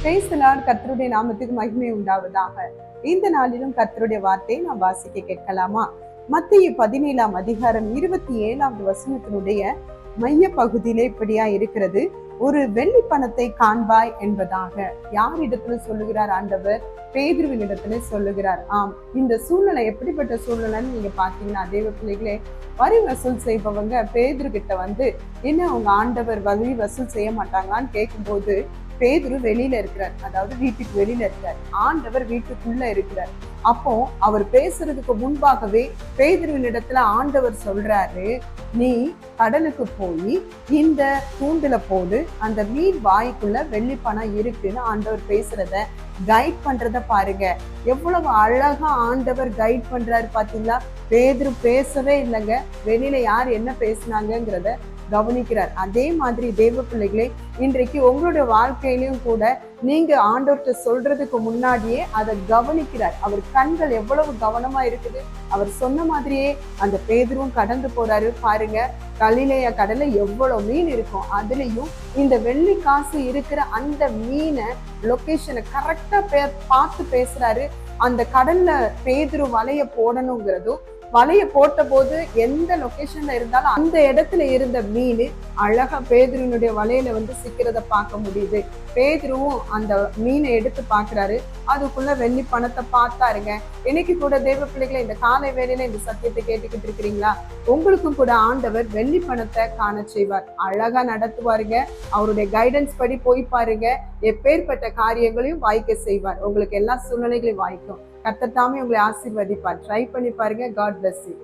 கர்த்தருடைய நாமத்துக்கு மகிமை உண்டாவதாக. இந்த நாளிலும் கர்த்தருடைய வார்த்தையை நாம் வாசிக்க கேட்கலாமா? மத்தேயு 17ஆம் அதிகாரம் 27வது வசனத்தினுடைய மைய பகுதியிலே இப்படியா இருக்கிறது. ஒரு வெள்ளி பணத்தை காண்பாய் என்பதாக யார் இடத்துல சொல்லுகிறார் ஆண்டவர்? பேதுருவின் இடத்துல சொல்லுகிறார். ஆம், இந்த சூழ்நிலை எப்படிப்பட்ட சூழ்நிலைன்னு நீங்க பாத்தீங்கன்னா, தேவ பிள்ளைகளே, வரி வசூல் செய்பவங்க பேதுரு கிட்ட வந்து, என்ன அவங்க ஆண்டவர் வரி வசூல் செய்ய மாட்டாங்களான்னு கேட்கும்போது, பேதுரு வெளியில இருக்கிறார், அதாவது வீட்டுக்கு வெளியில இருக்கிறார், ஆண்டவர் வீட்டுக்குள்ள இருக்கிறார். அப்போ அவர் பேசுறதுக்கு முன்பாகவே பேதுருவின் இடத்துல ஆண்டவர் சொல்றாரு, நீ கடலுக்கு போய் இந்த தூண்டுல போடு, அந்த மீன் வாய்க்குள்ள வெள்ளி பணம் இருக்குன்னு ஆண்டவர் பேசுறத கைட் பண்றத பாருங்க. எவ்வளவு அழகா ஆண்டவர் கைட் பண்றாரு பாத்தீங்களா? பேதுரு பேசவே இல்லைங்க, வெளியில யார் என்ன பேசினாங்கிறத கவனிக்கிறார். அதே மாதிரி தேவ பிள்ளைகளே, இன்றைக்கு உங்களுடைய வாழ்க்கையிலும் கூட நீங்க ஆண்டவர்கிட்ட சொல்றதுக்கு முன்னாடியே அதை கவனிக்கிறார். அவர் கண்கள் எவ்வளவு கவனமா இருக்குது. அவர் சொன்ன மாதிரியே அந்த பேதுருவும் கடந்து போறாரு பாருங்க. கலிலேய கடல்ல எவ்வளவு மீன் இருக்கும், அதுலயும் இந்த வெள்ளி காசு இருக்கிற அந்த மீனை லொகேஷனை கரெக்டா பார்த்து பேசுறாரு. அந்த கடல்ல பேதுரு வலைய போடணுங்கிறதும், வலைய போட்ட போது எந்த லொகேஷன்ல இருந்தாலும் அந்த இடத்துல இருந்த மீன் அழகா பேதுருனுடைய வலையில வந்து சிக்கிறத பார்க்க முடியுது. பேதுருவும் அந்த மீனை எடுத்து பாக்குறாரு, அதுக்குள்ள வெள்ளி பணத்தை பார்த்தாருங்க. இன்னைக்கு கூட தேவ பிள்ளைகளை, இந்த காலை வேளையில இந்த சத்தியத்தை கேட்டுக்கிட்டு இருக்கிறீங்களா? உங்களுக்கும் கூட ஆண்டவர் வெள்ளி பணத்தை காண செய்வார், அழகா நடத்துவாருங்க. அவருடைய கைடன்ஸ் படி போய் பாருங்க, எப்பேற்பட்ட காரியங்களையும் வாய்க்க செய்வார். உங்களுக்கு எல்லா சூழ்நிலைகளையும் வாய்க்கும். கர்த்தர் தாமே உங்களை ஆசீர்வதிப்பார். ட்ரை பண்ணி பாருங்க. God bless you.